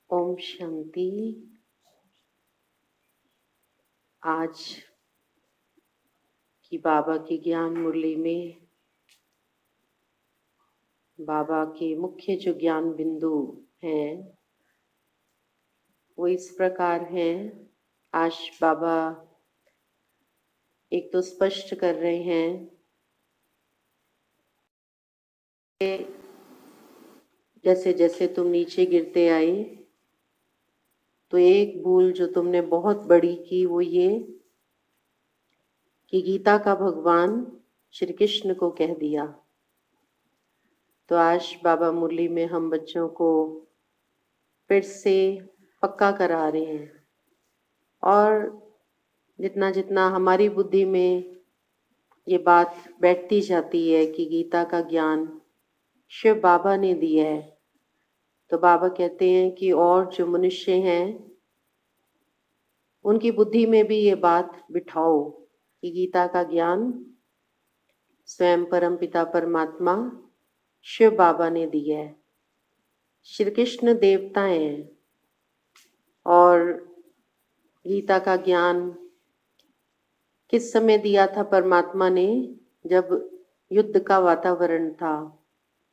ओम शांति। आज की बाबा की ज्ञान मुरली में बाबा के मुख्य जो ज्ञान बिंदु हैं वो इस प्रकार हैं। आज बाबा एक तो स्पष्ट कर रहे हैं कि जैसे जैसे तुम नीचे गिरते आए तो एक भूल जो तुमने बहुत बड़ी की वो ये कि गीता का भगवान श्री कृष्ण को कह दिया। तो आज बाबा मुरली में हम बच्चों को फिर से पक्का करा रहे हैं और जितना जितना हमारी बुद्धि में ये बात बैठती जाती है कि गीता का ज्ञान शिव बाबा ने दिया है, तो बाबा कहते हैं कि और जो मनुष्य हैं उनकी बुद्धि में भी ये बात बिठाओ कि गीता का ज्ञान स्वयं परमपिता परमात्मा शिव बाबा ने दिया है। श्री कृष्ण देवता हैं और गीता का ज्ञान किस समय दिया था परमात्मा ने? जब युद्ध का वातावरण था,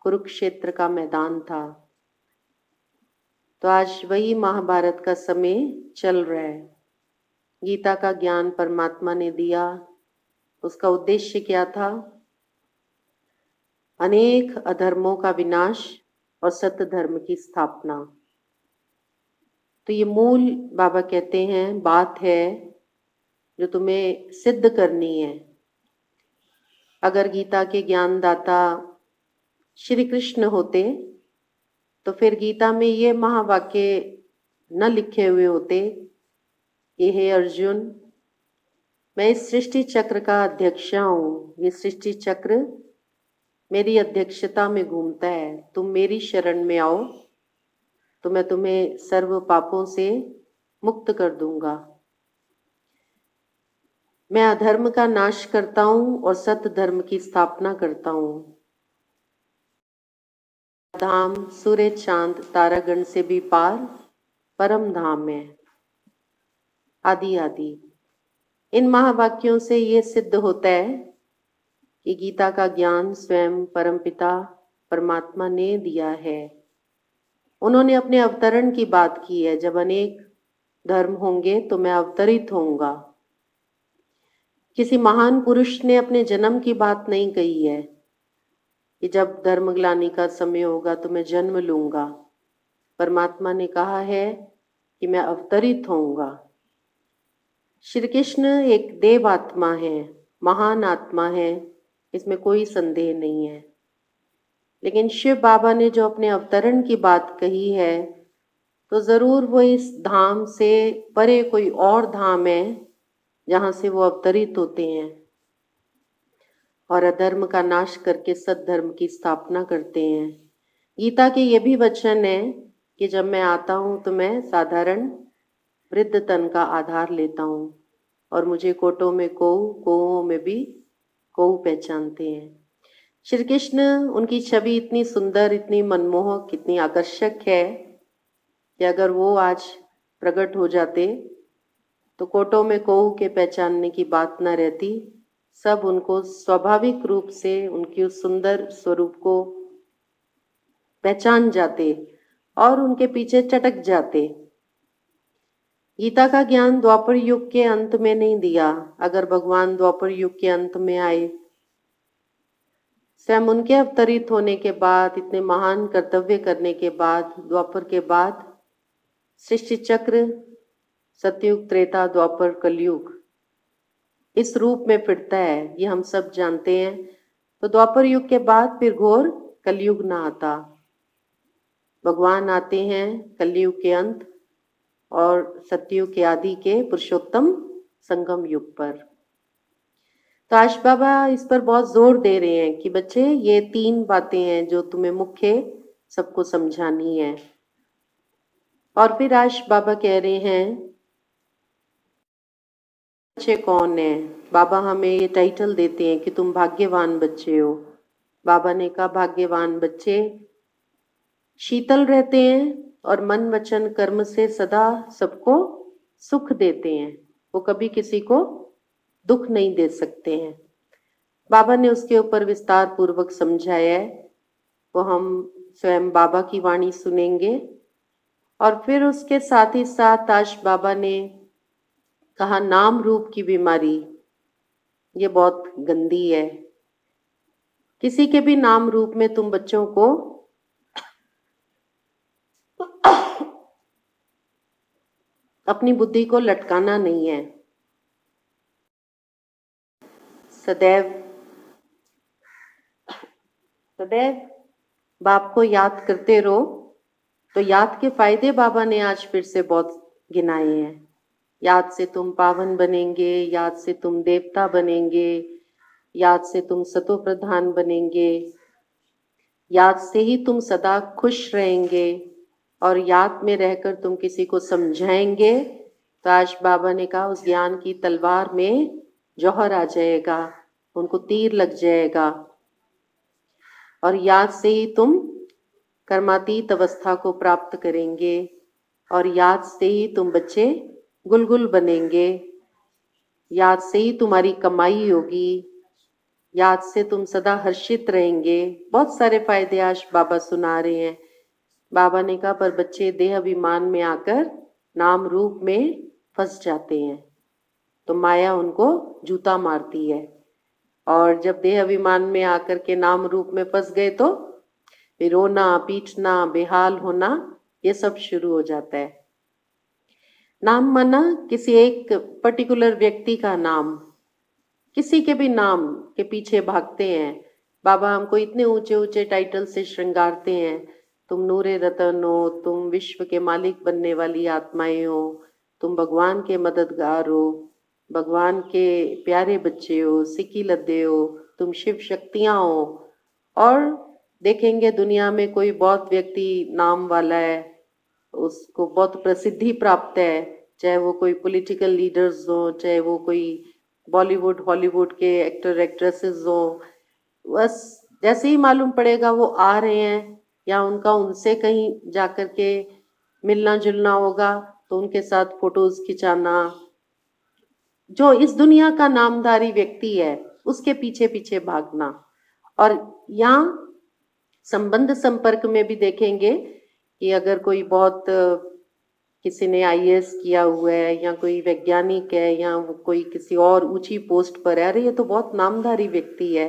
कुरुक्षेत्र का मैदान था। तो आज वही महाभारत का समय चल रहा है। गीता का ज्ञान परमात्मा ने दिया, उसका उद्देश्य क्या था? अनेक अधर्मों का विनाश और सत्य धर्म की स्थापना। तो ये मूल बाबा कहते हैं बात है जो तुम्हें सिद्ध करनी है। अगर गीता के ज्ञानदाता श्री कृष्ण होते तो फिर गीता में ये महावाक्य न लिखे हुए होते कि हे अर्जुन, मैं इस सृष्टि चक्र का अध्यक्ष हूँ, ये सृष्टि चक्र मेरी अध्यक्षता में घूमता है, तुम मेरी शरण में आओ तो मैं तुम्हें सर्व पापों से मुक्त कर दूंगा। मैं अधर्म का नाश करता हूँ और सत्य धर्म की स्थापना करता हूँ। धाम सूर्य चांद तारागण से भी पार परम धाम है। आदि आदि इन महावाक्यों से ये सिद्ध होता है कि गीता का ज्ञान स्वयं परमपिता परमात्मा ने दिया है। उन्होंने अपने अवतरण की बात की है, जब अनेक धर्म होंगे तो मैं अवतरित होऊंगा। किसी महान पुरुष ने अपने जन्म की बात नहीं कही है कि जब धर्मग्लानि का समय होगा तो मैं जन्म लूंगा। परमात्मा ने कहा है कि मैं अवतरित होऊंगा। श्री कृष्ण एक देव आत्मा है, महान आत्मा है, इसमें कोई संदेह नहीं है। लेकिन शिव बाबा ने जो अपने अवतरण की बात कही है तो जरूर वो इस धाम से परे कोई और धाम है जहां से वो अवतरित होते हैं और अधर्म का नाश करके सद्धर्म की स्थापना करते हैं। गीता के ये भी वचन है कि जब मैं आता हूं तो मैं साधारण वृद्ध तन का आधार लेता हूं और मुझे कोटों में कोऊ, कोओं में भी कोऊ पहचानते हैं। श्री कृष्ण, उनकी छवि इतनी सुंदर, इतनी मनमोहक, इतनी आकर्षक है कि अगर वो आज प्रकट हो जाते तो कोटों में कोऊ के पहचानने की बात न रहती। सब उनको स्वाभाविक रूप से उनकी उस सुंदर स्वरूप को पहचान जाते और उनके पीछे चटक जाते। गीता का ज्ञान द्वापर युग के अंत में नहीं दिया। अगर भगवान द्वापर युग के अंत में आए, स्वयं उनके अवतरित होने के बाद, इतने महान कर्तव्य करने के बाद, द्वापर के बाद सृष्टि चक्र सतयुग त्रेता द्वापर कलयुग इस रूप में फिरता है, ये हम सब जानते हैं। तो द्वापर युग के बाद फिर घोर कलयुग ना आता। भगवान आते हैं कलयुग के अंत और सतयुग के आदि के पुरुषोत्तम संगम युग पर। तो आज बाबा इस पर बहुत जोर दे रहे हैं कि बच्चे, ये 3 बातें हैं जो तुम्हें मुख्य सबको समझानी है। और फिर आज बाबा कह रहे हैं बच्चे कौन है। बाबा हमें ये टाइटल देते हैं कि तुम भाग्यवान बच्चे हो। बाबा ने कहा भाग्यवान बच्चे शीतल रहते हैं और मन वचन कर्म से सदा सबको सुख देते हैं, वो कभी किसी को दुख नहीं दे सकते हैं। बाबा ने उसके ऊपर विस्तार पूर्वक समझाया है, वो हम स्वयं बाबा की वाणी सुनेंगे। और फिर उसके साथ ही साथ आज बाबा ने कहा नाम रूप की बीमारी ये बहुत गंदी है। किसी के भी नाम रूप में तुम बच्चों को अपनी बुद्धि को लटकाना नहीं है। सदैव सदैव बाप को याद करते रहो। तो याद के फायदे बाबा ने आज फिर से बहुत गिनाए हैं। याद से तुम पावन बनेंगे, याद से तुम देवता बनेंगे, याद से तुम सतो प्रधान बनेंगे, याद से ही तुम सदा खुश रहेंगे, और याद में रहकर तुम किसी को समझाएंगे तो आज बाबा ने कहा उस ज्ञान की तलवार में जौहर आ जाएगा, उनको तीर लग जाएगा। और याद से ही तुम कर्मातीत अवस्था को प्राप्त करेंगे, और याद से ही तुम बच्चे गुलगुल बनेंगे, याद से ही तुम्हारी कमाई होगी, याद से तुम सदा हर्षित रहेंगे। बहुत सारे फायदे आज बाबा सुना रहे हैं। बाबा ने कहा पर बच्चे देह अभिमान में आकर नाम रूप में फंस जाते हैं, तो माया उनको जूता मारती है। और जब देह अभिमान में आकर के नाम रूप में फंस गए तो फिर रोना पीटना बेहाल होना ये सब शुरू हो जाता है। नाम माना किसी एक पर्टिकुलर व्यक्ति का नाम, किसी के भी नाम के पीछे भागते हैं। बाबा हमको इतने ऊंचे ऊंचे टाइटल से श्रृंगारते हैं, तुम नूरे रतन हो, तुम विश्व के मालिक बनने वाली आत्माएं हो, तुम भगवान के मददगार हो, भगवान के प्यारे बच्चे हो, सिक्की लद्दे हो, तुम शिव शक्तियां हो। और देखेंगे दुनिया में कोई बहुत व्यक्ति नाम वाला है, उसको बहुत प्रसिद्धि प्राप्त है, चाहे वो कोई पॉलिटिकल लीडर्स हो, चाहे वो कोई बॉलीवुड हॉलीवुड के एक्टर एक्ट्रेसेस हो, बस जैसे ही मालूम पड़ेगा वो आ रहे हैं या उनका उनसे कहीं जाकर के मिलना जुलना होगा तो उनके साथ फोटोज खिंचाना। जो इस दुनिया का नामधारी व्यक्ति है उसके पीछे पीछे भागना। और यहाँ संबंध संपर्क में भी देखेंगे कि अगर कोई बहुत किसी ने आईएएस किया हुआ है या कोई वैज्ञानिक है या वो कोई किसी और ऊंची पोस्ट पर है, अरे ये तो बहुत नामधारी व्यक्ति है,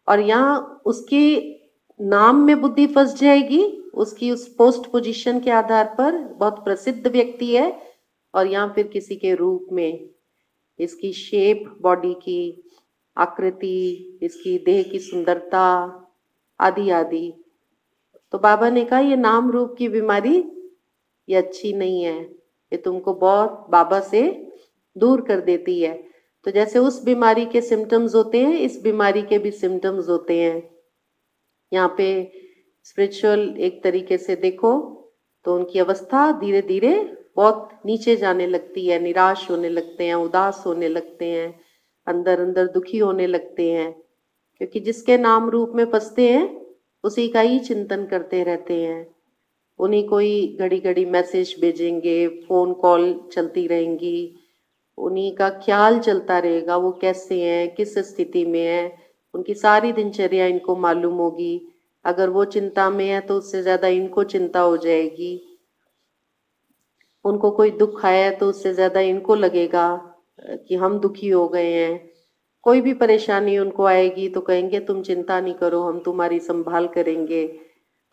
और यहाँ उसकी नाम में बुद्धि फंस जाएगी, उसकी उस पोस्ट पोजीशन के आधार पर बहुत प्रसिद्ध व्यक्ति है, और यहाँ फिर किसी के रूप में इसकी शेप, बॉडी की आकृति, इसकी देह की सुंदरता आदि आदि। तो बाबा ने कहा ये नाम रूप की बीमारी ये अच्छी नहीं है, ये तुमको बहुत बाबा से दूर कर देती है। तो जैसे उस बीमारी के सिम्टम्स होते हैं, इस बीमारी के भी सिम्टम्स होते हैं। यहाँ पे स्पिरिचुअल एक तरीके से देखो तो उनकी अवस्था धीरे धीरे बहुत नीचे जाने लगती है, निराश होने लगते हैं, उदास होने लगते हैं, अंदर अंदर दुखी होने लगते हैं, क्योंकि जिसके नाम रूप में फंसते हैं उसी का ही चिंतन करते रहते हैं। उन्हीं को ही घड़ी घड़ी मैसेज भेजेंगे, फोन कॉल चलती रहेंगी, उन्हीं का ख्याल चलता रहेगा, वो कैसे हैं, किस स्थिति में है, उनकी सारी दिनचर्या इनको मालूम होगी। अगर वो चिंता में है तो उससे ज्यादा इनको चिंता हो जाएगी, उनको कोई दुख आया तो उससे ज्यादा इनको लगेगा कि हम दुखी हो गए हैं। कोई भी परेशानी उनको आएगी तो कहेंगे तुम चिंता नहीं करो, हम तुम्हारी संभाल करेंगे,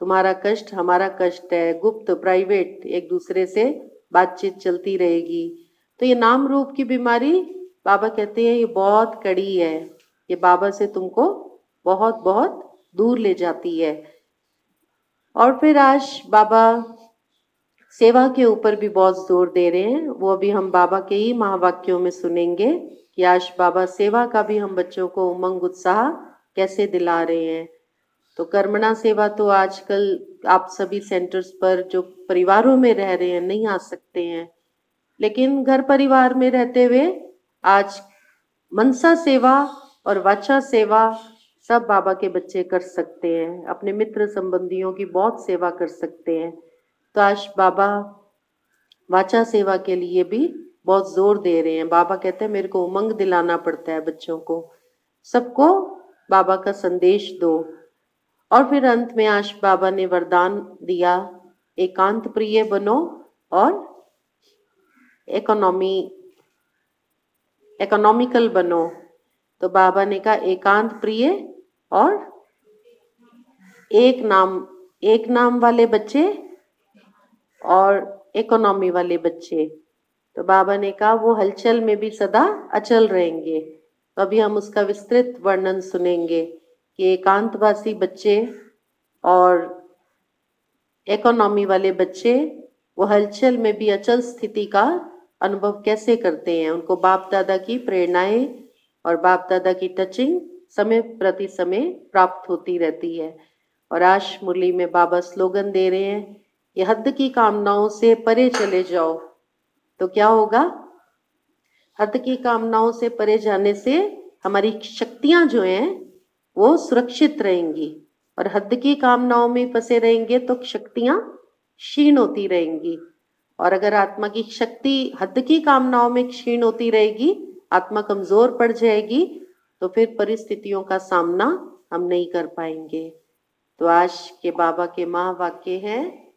तुम्हारा कष्ट हमारा कष्ट है। गुप्त प्राइवेट एक दूसरे से बातचीत चलती रहेगी। तो ये नाम रूप की बीमारी बाबा कहते हैं ये बहुत कड़ी है, ये बाबा से तुमको बहुत बहुत दूर ले जाती है। और फिर आज बाबा सेवा के ऊपर भी बहुत जोर दे रहे हैं, वो अभी हम बाबा के ही महावाक्यों में सुनेंगे कि आज बाबा सेवा का भी हम बच्चों को उमंग उत्साह कैसे दिला रहे हैं। तो कर्मणा सेवा तो आजकल आप सभी सेंटर्स पर जो परिवारों में रह रहे हैं नहीं आ सकते हैं, लेकिन घर परिवार में रहते हुए आज मनसा सेवा और वाचा सेवा सब बाबा के बच्चे कर सकते हैं, अपने मित्र संबंधियों की बहुत सेवा कर सकते हैं। तो आज बाबा वाचा सेवा के लिए भी बहुत जोर दे रहे हैं। बाबा कहते हैं मेरे को उमंग दिलाना पड़ता है बच्चों को, सबको बाबा का संदेश दो। और फिर अंत में आज बाबा ने वरदान दिया, एकांत प्रिय बनो और इकोनॉमिकल बनो। तो बाबा ने कहा एकांत प्रिय और एक नाम वाले बच्चे और इकोनॉमी वाले बच्चे। तो बाबा ने कहा वो हलचल में भी सदा अचल रहेंगे। तो अभी हम उसका विस्तृत वर्णन सुनेंगे कि एकांतवासी बच्चे और इकोनॉमी वाले बच्चे वो हलचल में भी अचल स्थिति का अनुभव कैसे करते हैं। उनको बाप दादा की प्रेरणाएं और बाप दादा की टचिंग समय प्रति समय प्राप्त होती रहती है। और आज मुरली में बाबा स्लोगन दे रहे हैं, ये हद की कामनाओं से परे चले जाओ। तो क्या होगा? हद की कामनाओं से परे जाने से हमारी शक्तियां जो हैं वो सुरक्षित रहेंगी, और हद की कामनाओं में फंसे रहेंगे तो शक्तियां क्षीण होती रहेंगी। और अगर आत्मा की शक्ति हद की कामनाओं में क्षीण होती रहेगी, आत्मा कमजोर पड़ जाएगी, तो फिर परिस्थितियों का सामना हम नहीं कर पाएंगे। तो आज के बाबा के महावाक्य हैं,